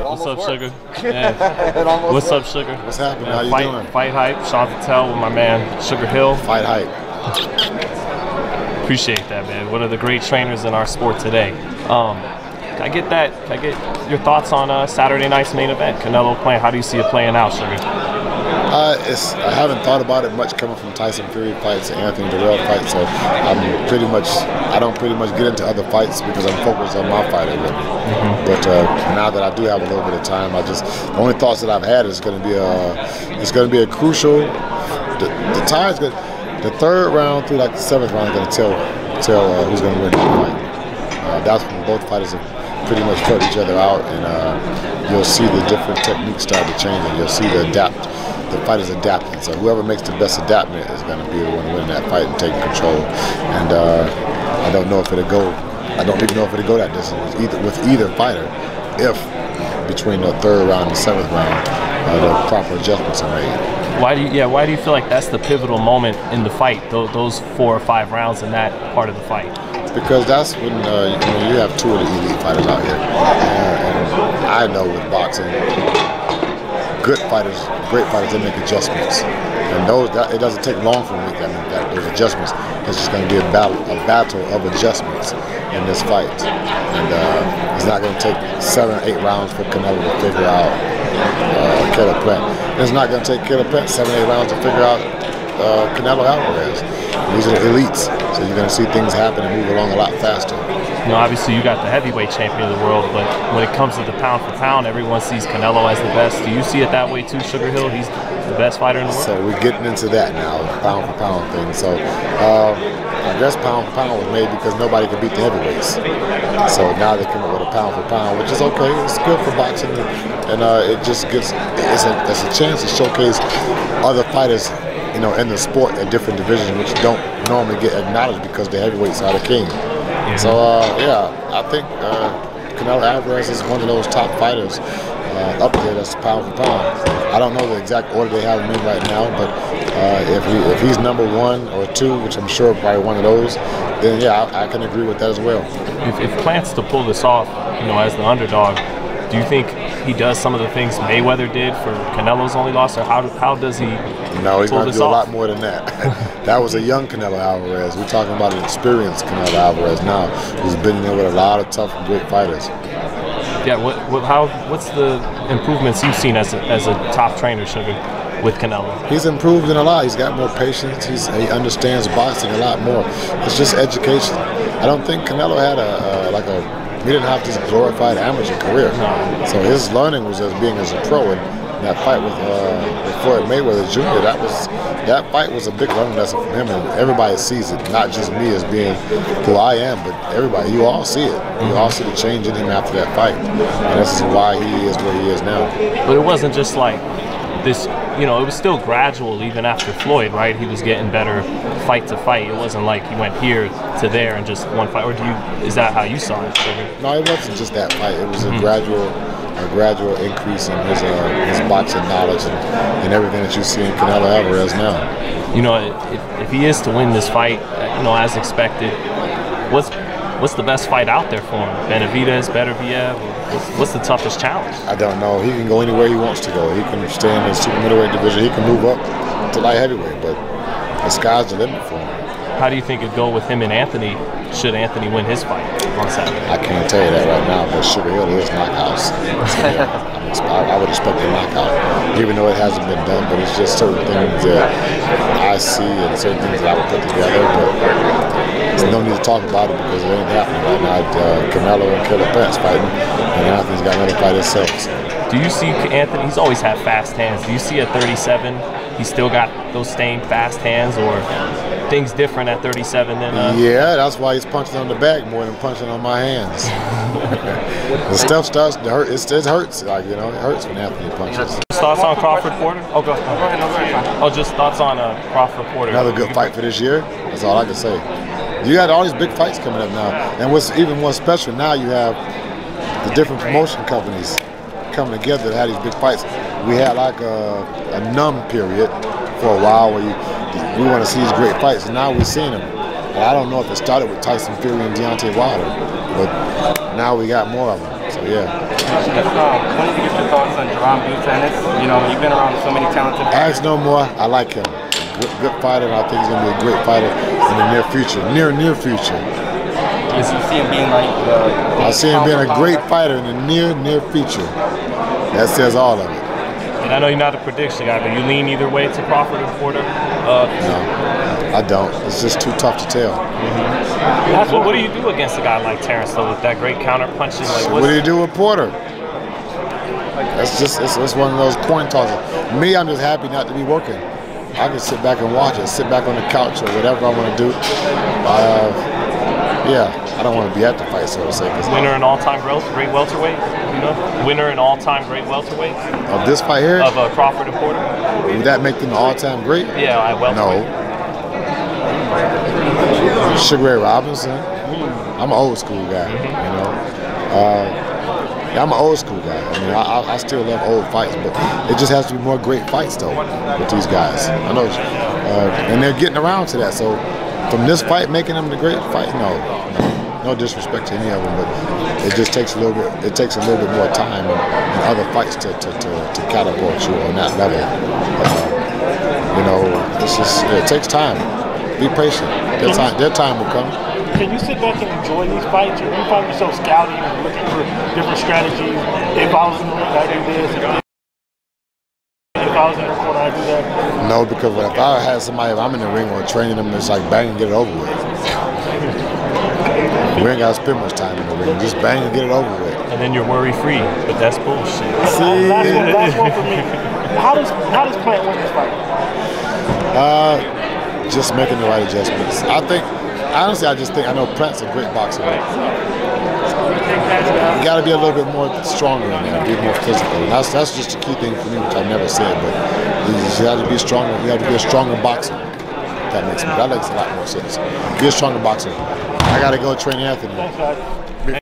What's up, worked. Sugar? Yeah. What's up, Sugar? What's happening? How you doing? Fight hype. Sean Patel with my man Sugar Hill. Fight hype. Appreciate that, man. One of the great trainers in our sport today. Can I get that? Can I get your thoughts on Saturday night's main event? Canelo playing. How do you see it playing out, Sugar? I haven't thought about it much coming from Tyson Fury fights and Anthony Dirrell fights, so I don't pretty much get into other fights because I'm focused on my fight already. But now that I do have a little bit of time, the only thoughts that I've had is going to be a crucial. The tie is good. The third round through like the seventh round is going to tell who's going to win the fight. That's when both fighters have pretty much cut each other out, and you'll see the different techniques start to change, and you'll see the fighters adapting. So whoever makes the best adaptment is going to be the one winning that fight and taking control. And I don't know if it'll go. I don't even know if it'll go that distance with either fighter. If between the third round and the seventh round, the proper adjustments are made. Why do you feel like that's the pivotal moment in the fight? Those 4 or 5 rounds in that part of the fight. Because that's when you have two of the elite fighters out here, and I know with boxing, good fighters, great fighters, they make adjustments, and it doesn't take long for them to make those adjustments. It's just going to be a battle of adjustments in this fight, and it's not going to take 7 or 8 rounds for Canelo to figure out Caleb Plant. It's not going to take Caleb Plant 7 or 8 rounds to figure out Canelo Alvarez. These are the elites, so you're going to see things happen and move along a lot faster. You know, obviously you got the heavyweight champion of the world, but when it comes to the pound for pound, everyone sees Canelo as the best. Do you see it that way too, Sugar Hill? He's the best fighter in the world? So we're getting into that now, the pound for pound thing. So I guess pound for pound was made because nobody could beat the heavyweights. So now they come up with a pound for pound, which is okay. It's good for boxing, and it just gives it's a chance to showcase other fighters, in the sport at different divisions, which don't normally get acknowledged because the heavyweights are the king. So I think Canelo Alvarez is one of those top fighters up there that's pound for pound. I don't know the exact order they have him in right now, but if he's number 1 or 2, which I'm sure probably one of those, then I can agree with that as well. If Plant's to pull this off, as the underdog, do you think he does some of the things Mayweather did for Canelo's only loss, or how does he? No, he's going to do off? A lot more than that. That was a young Canelo Alvarez. We're talking about an experienced Canelo Alvarez now, who's been in there with a lot of tough and great fighters. Yeah, what's the improvements you've seen as a top trainer, Sugar, with Canelo? He's improved in a lot. He's got more patience. He understands boxing a lot more. It's just education. I don't think Canelo had he didn't have this glorified amateur career. No. So his learning was as being as a pro, and that fight with Floyd Mayweather Jr., that fight was a big learning lesson for him, and everybody sees it, not just me as being who I am, but everybody. You all see it. You all see the change in him after that fight, and this is why he is where he is now. But it wasn't just like this, it was still gradual even after Floyd, right? He was getting better fight to fight. It wasn't like he went here to there and just one fight. Or is that how you saw it, Sugar? No, it wasn't just that fight. It was a gradual increase in his boxing knowledge and everything that you see in Canelo Alvarez now. If he is to win this fight, as expected, what's the best fight out there for him? Benavidez, Beterbiev? What's the toughest challenge? I don't know. He can go anywhere he wants to go. He can stay in the super middleweight division. He can move up to light heavyweight, but the sky's the limit for him. How do you think it'd go with him and Anthony, should Anthony win his fight on Saturday? I can't tell you that right now, but Sugar Hill is knockouts. So, I would expect a knockout, even though it hasn't been done, but it's just certain things that I see and certain things that I would put together, but there's no need to talk about it because it ain't happening right now. Canelo and Caleb Plant's fighting, and Anthony's got another fight himself. Do you see Anthony, he's always had fast hands, do you see at 37, he's still got those same fast hands, or things different at 37 than Yeah, that's why he's punching on the back more than punching on my hands. The stuff starts to hurt. It hurts. It hurts when Anthony punches. Thoughts on Crawford Porter? Oh, go ahead. Oh, just thoughts on Crawford Porter. Another good fight for this year. That's all I can say. You got all these big fights coming up now, and what's even more special now, you have the different promotion companies coming together to have these big fights. We had like a numb period for a while where we want to see these great fights, and now we're seeing them. And I don't know if it started with Tyson Fury and Deontay Wilder, but now we got more of them. So yeah. Wanted to get your thoughts on Jerome Buchanan. You know, you've been around so many talented fighters. Ask no more. I like him. Good fighter, and I think he's gonna be a great fighter in the near future. Near future. You see him being like I see him being a great fighter in the near future. That says all of it. And I know you're not a prediction guy, but you lean either way to Crawford and Porter. No, I don't. It's just too tough to tell. What do you do against a guy like Terrence though, with that great counter punching? Like, what do you do with Porter? That's just it's one of those coin tosses. Me, I'm just happy not to be working. I can sit back and watch it, sit back on the couch or whatever I want to do. Yeah, I don't want to be at the fight, so to say. Winner in all-time great welterweight, you know? Winner in all-time great welterweight? Of this fight here? Of Crawford and Porter? Would that make them all-time great? Yeah, at welterweight. No. Sugar Ray Robinson. I'm an old school guy, you know. Yeah, I'm an old school guy. I mean, I still love old fights, but it just has to be more great fights, though, with these guys. I know, and they're getting around to that, so from this fight, making them the great fight, no disrespect to any of them, but it just takes a little bit. It takes a little bit more time and other fights to catapult you on that level. You know, it takes time. Be patient. Their time will come. Can you sit back and enjoy these fights, or do you find yourself scouting and looking for different strategies? If I was in the ring, I do this. If I was in the corner, I do that. No, because if I had somebody, if I'm in the ring or training them, it's like bang and get it over with. We ain't got to spend much time in the ring. Just bang and get it over with. And then you're worry-free, but that's bullshit. See? Last one for me. How does Plant win this fight? Just making the right adjustments. Honestly, I know Plant's a great boxer. You got to be a little bit more stronger in there, be more physical. And that's just a key thing for me, which I never said, but you have to be stronger. You have to be a stronger boxer. That makes a lot more sense. Be a stronger boxer. I got to go train Anthony. Thanks, guys.